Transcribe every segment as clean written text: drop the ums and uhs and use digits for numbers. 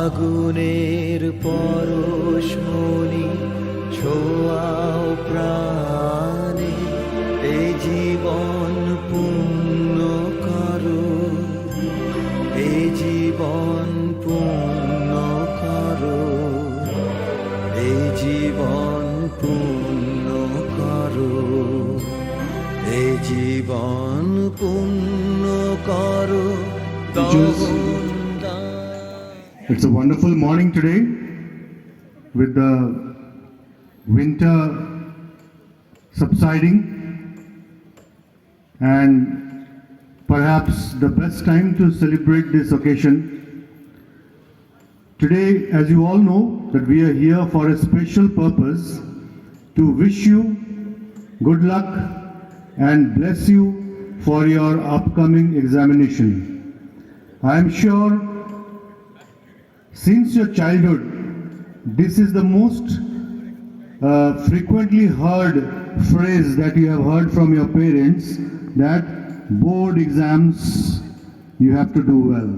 আগুনের পরশমণি ছোঁয়াও প্রাণে, এ জীবন পূর্ণ করো, এ জীবন পূর্ণ করো, এ জীবন পূর্ণ করো, এ জীবন পূর্ণ করো। It's a wonderful morning today with the winter subsiding, and perhaps the best time to celebrate this occasion. Today, as you all know, that we are here for a special purpose to wish you good luck and bless you for your upcoming examination. I am sure since your childhood, this is the most frequently heard phrase that you have heard from your parents, that board exams you have to do well.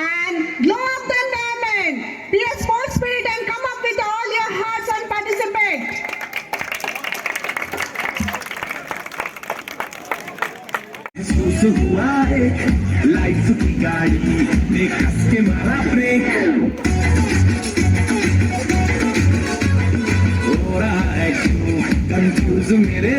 And glow up the environment. Be a sports spirit and come up with all your hearts and participate. हुआ एक life की गाड़ी ने कस के मारा break, हो रहा है क्यों कंफ्यूज मेरे